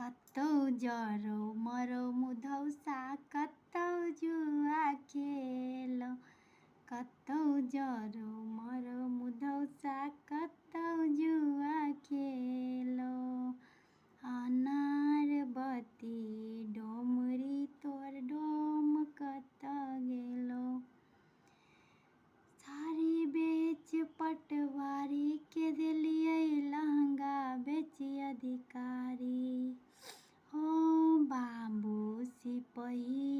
कतौ जरौ मरौ मुधौसा कतौ जुआ खेलौ। कतौ जरौ मरौ मुधौसा कतौ जुआ खेलौ। अनार बत्ती डोमरी तोर डोम कतऽ गेलौ। साड़ी बेच पटवारी के देलियै लहंगा बेची अधिकारी। हो बाबू सिपही